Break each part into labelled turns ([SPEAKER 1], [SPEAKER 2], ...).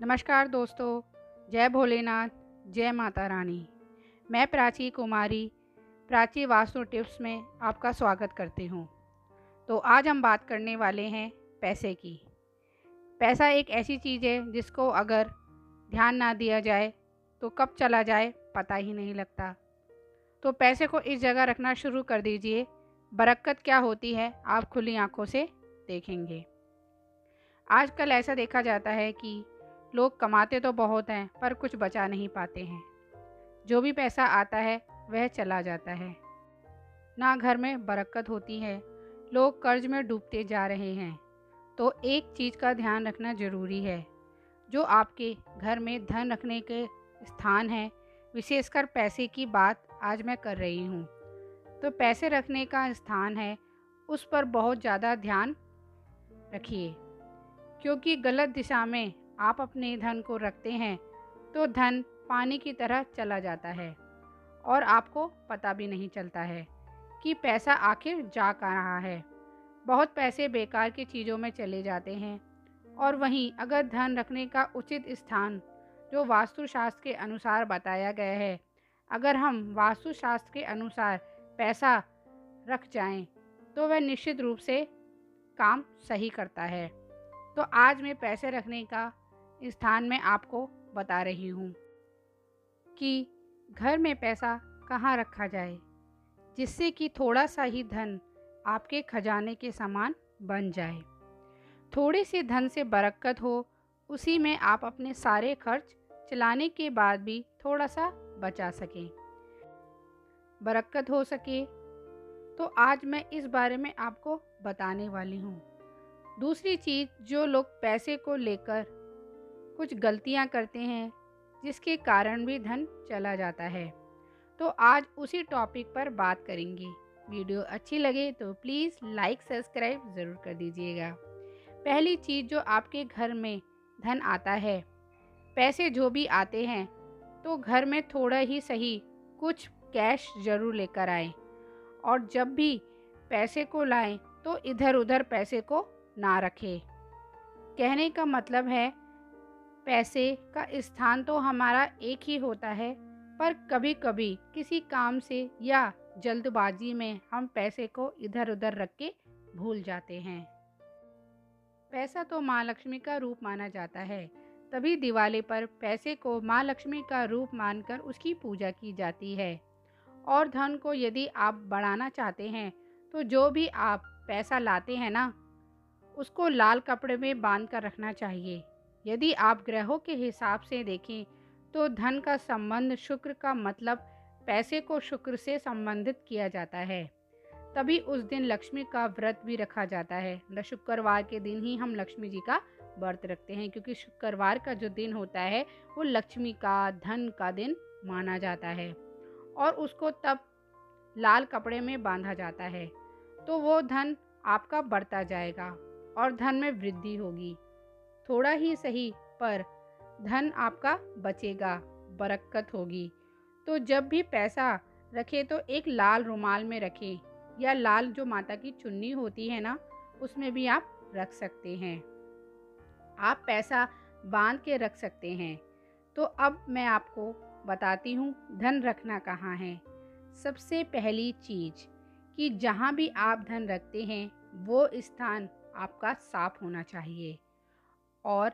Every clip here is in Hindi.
[SPEAKER 1] नमस्कार दोस्तों, जय भोलेनाथ, जय माता रानी। मैं प्राची कुमारी, प्राची वास्तु टिप्स में आपका स्वागत करती हूँ। तो आज हम बात करने वाले हैं पैसे की। पैसा एक ऐसी चीज़ है जिसको अगर ध्यान ना दिया जाए तो कब चला जाए पता ही नहीं लगता। तो पैसे को इस जगह रखना शुरू कर दीजिए, बरकत क्या होती है आप खुली आंखों से देखेंगे। आजकल ऐसा देखा जाता है कि लोग कमाते तो बहुत हैं पर कुछ बचा नहीं पाते हैं। जो भी पैसा आता है वह चला जाता है, ना घर में बरकत होती है, लोग कर्ज में डूबते जा रहे हैं। तो एक चीज़ का ध्यान रखना ज़रूरी है, जो आपके घर में धन रखने के स्थान हैं, विशेषकर पैसे की बात आज मैं कर रही हूँ। तो पैसे रखने का स्थान है, उस पर बहुत ज़्यादा ध्यान रखिए, क्योंकि गलत दिशा में आप अपने धन को रखते हैं तो धन पानी की तरह चला जाता है और आपको पता भी नहीं चलता है कि पैसा आखिर जा कहाँ रहा है। बहुत पैसे बेकार की चीज़ों में चले जाते हैं। और वहीं अगर धन रखने का उचित स्थान जो वास्तुशास्त्र के अनुसार बताया गया है, अगर हम वास्तुशास्त्र के अनुसार पैसा रख जाएं, तो वह निश्चित रूप से काम सही करता है। तो आज मैं पैसे रखने का स्थान में आपको बता रही हूँ कि घर में पैसा कहाँ रखा जाए, जिससे कि थोड़ा सा ही धन आपके खजाने के समान बन जाए। थोड़े से धन से बरकत हो, उसी में आप अपने सारे खर्च चलाने के बाद भी थोड़ा सा बचा सकें, बरकत हो सके। तो आज मैं इस बारे में आपको बताने वाली हूँ। दूसरी चीज़, जो लोग पैसे को लेकर कुछ गलतियाँ करते हैं जिसके कारण भी धन चला जाता है, तो आज उसी टॉपिक पर बात करेंगे। वीडियो अच्छी लगे तो प्लीज़ लाइक सब्सक्राइब ज़रूर कर दीजिएगा। पहली चीज़, जो आपके घर में धन आता है, पैसे जो भी आते हैं, तो घर में थोड़ा ही सही कुछ कैश ज़रूर लेकर आएँ। और जब भी पैसे को लाएं तो इधर उधर पैसे को ना रखें। कहने का मतलब है, पैसे का स्थान तो हमारा एक ही होता है, पर कभी कभी किसी काम से या जल्दबाजी में हम पैसे को इधर उधर रख के भूल जाते हैं। पैसा तो माँ लक्ष्मी का रूप माना जाता है, तभी दिवाली पर पैसे को माँ लक्ष्मी का रूप मानकर उसकी पूजा की जाती है। और धन को यदि आप बढ़ाना चाहते हैं, तो जो भी आप पैसा लाते हैं ना, उसको लाल कपड़े में बांध कर रखना चाहिए। यदि आप ग्रहों के हिसाब से देखें तो धन का संबंध शुक्र का, मतलब पैसे को शुक्र से संबंधित किया जाता है। तभी उस दिन लक्ष्मी का व्रत भी रखा जाता है। शुक्रवार के दिन ही हम लक्ष्मी जी का व्रत रखते हैं, क्योंकि शुक्रवार का जो दिन होता है वो लक्ष्मी का, धन का दिन माना जाता है। और उसको तब लाल कपड़े में बांधा जाता है, तो वो धन आपका बढ़ता जाएगा और धन में वृद्धि होगी। थोड़ा ही सही, पर धन आपका बचेगा, बरकत होगी। तो जब भी पैसा रखें तो एक लाल रुमाल में रखें, या लाल जो माता की चुन्नी होती है ना, उसमें भी आप रख सकते हैं। आप पैसा बांध के रख सकते हैं। तो अब मैं आपको बताती हूँ धन रखना कहाँ है। सबसे पहली चीज़, कि जहाँ भी आप धन रखते हैं वो स्थान आपका साफ होना चाहिए। और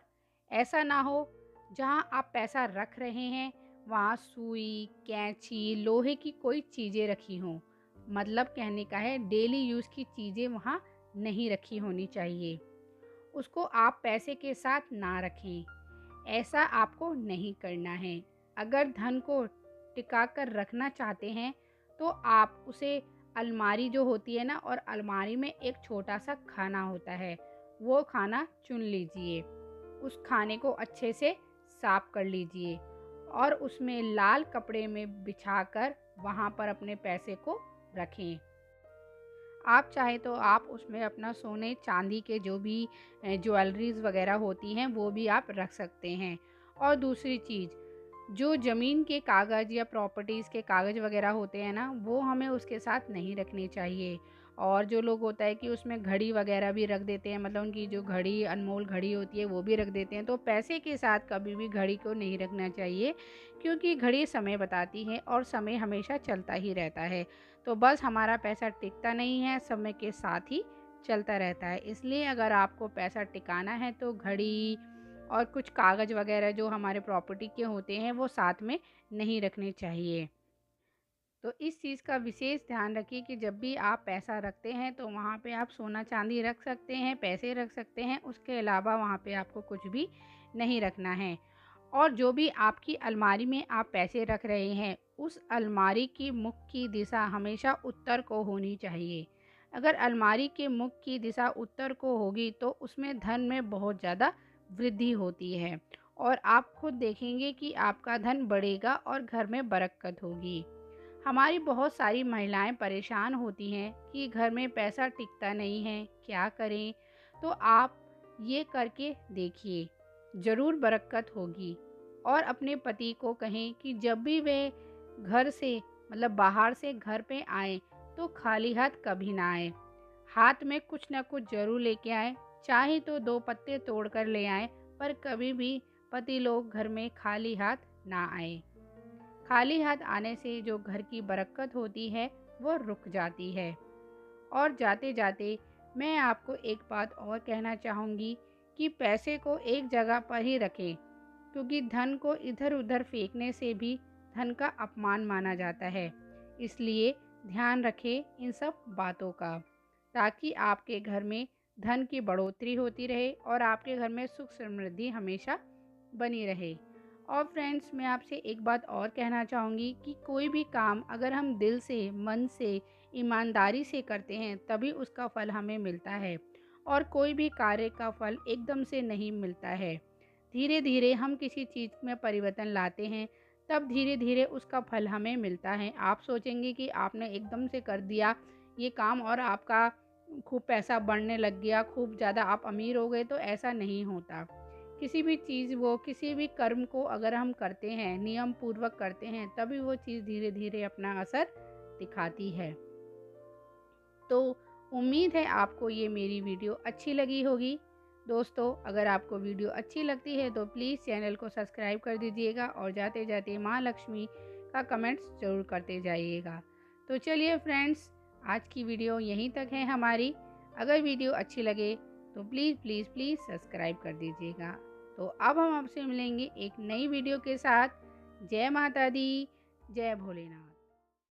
[SPEAKER 1] ऐसा ना हो जहाँ आप पैसा रख रहे हैं वहाँ सुई, कैंची, लोहे की कोई चीज़ें रखी हों। मतलब कहने का है, डेली यूज़ की चीज़ें वहाँ नहीं रखी होनी चाहिए। उसको आप पैसे के साथ ना रखें, ऐसा आपको नहीं करना है। अगर धन को टिका कर रखना चाहते हैं तो आप उसे, अलमारी जो होती है ना, और अलमारी में एक छोटा सा खाना होता है, वो खाना चुन लीजिए। उस खाने को अच्छे से साफ कर लीजिए और उसमें लाल कपड़े में बिछाकर वहाँ पर अपने पैसे को रखें। आप चाहे तो आप उसमें अपना सोने चांदी के जो भी ज्वेलरीज वगैरह होती हैं वो भी आप रख सकते हैं। और दूसरी चीज़, जो ज़मीन के कागज़ या प्रॉपर्टीज़ के कागज़ वगैरह होते हैं ना, वो हमें उसके साथ नहीं रखने चाहिए। और जो लोग होता है कि उसमें घड़ी वगैरह भी रख देते हैं, मतलब उनकी जो घड़ी अनमोल घड़ी होती है वो भी रख देते हैं। तो पैसे के साथ कभी भी घड़ी को नहीं रखना चाहिए, क्योंकि घड़ी समय बताती है और समय हमेशा चलता ही रहता है। तो बस हमारा पैसा टिकता नहीं है, समय के साथ ही चलता रहता है। इसलिए अगर आपको पैसा टिकाना है तो घड़ी और कुछ कागज़ वगैरह जो हमारे प्रॉपर्टी के होते हैं वो साथ में नहीं रखने चाहिए। तो इस चीज़ का विशेष ध्यान रखिए कि जब भी आप पैसा रखते हैं तो वहाँ पे आप सोना चांदी रख सकते हैं, पैसे रख सकते हैं, उसके अलावा वहाँ पे आपको कुछ भी नहीं रखना है। और जो भी आपकी अलमारी में आप पैसे रख रहे हैं, उस अलमारी की मुख की दिशा हमेशा उत्तर को होनी चाहिए। अगर अलमारी के मुख की दिशा उत्तर को होगी तो उसमें धन में बहुत ज़्यादा वृद्धि होती है और आप खुद देखेंगे कि आपका धन बढ़ेगा और घर में बरकत होगी। हमारी बहुत सारी महिलाएं परेशान होती हैं कि घर में पैसा टिकता नहीं है, क्या करें? तो आप ये करके देखिए, ज़रूर बरकत होगी। और अपने पति को कहें कि जब भी वे घर से मतलब बाहर से घर पे आए तो खाली हाथ कभी ना आए, हाथ में कुछ ना कुछ ज़रूर लेके आए, चाहे तो 2 पत्ते तोड़ कर ले आए, पर कभी भी पति लोग घर में खाली हाथ ना आए। खाली हाथ आने से जो घर की बरकत होती है वो रुक जाती है। और जाते जाते मैं आपको एक बात और कहना चाहूँगी कि पैसे को एक जगह पर ही रखें, क्योंकि धन को इधर उधर फेंकने से भी धन का अपमान माना जाता है। इसलिए ध्यान रखें इन सब बातों का, ताकि आपके घर में धन की बढ़ोतरी होती रहे और आपके घर में सुख समृद्धि हमेशा बनी रहे। और फ्रेंड्स, मैं आपसे एक बात और कहना चाहूँगी कि कोई भी काम अगर हम दिल से, मन से, ईमानदारी से करते हैं तभी उसका फल हमें मिलता है, और कोई भी कार्य का फल एकदम से नहीं मिलता है। धीरे धीरे हम किसी चीज़ में परिवर्तन लाते हैं, तब धीरे धीरे उसका फल हमें मिलता है। आप सोचेंगे कि आपने एकदम से कर दिया ये काम और आपका खूब पैसा बढ़ने लग गया, खूब ज़्यादा आप अमीर हो गए, तो ऐसा नहीं होता। किसी भी चीज़ वो किसी भी कर्म को अगर हम करते हैं, नियम पूर्वक करते हैं, तभी वो चीज़ धीरे धीरे अपना असर दिखाती है। तो उम्मीद है आपको ये मेरी वीडियो अच्छी लगी होगी। दोस्तों, अगर आपको वीडियो अच्छी लगती है तो प्लीज़ चैनल को सब्सक्राइब कर दीजिएगा और जाते जाते माँ लक्ष्मी का कमेंट्स ज़रूर करते जाइएगा। तो चलिए फ्रेंड्स, आज की वीडियो यहीं तक है हमारी। अगर वीडियो अच्छी लगे तो प्लीज़ प्लीज़ प्लीज़ सब्सक्राइब कर दीजिएगा। तो अब हम आपसे मिलेंगे एक नई वीडियो के साथ। जय माता दी, जय भोलेनाथ।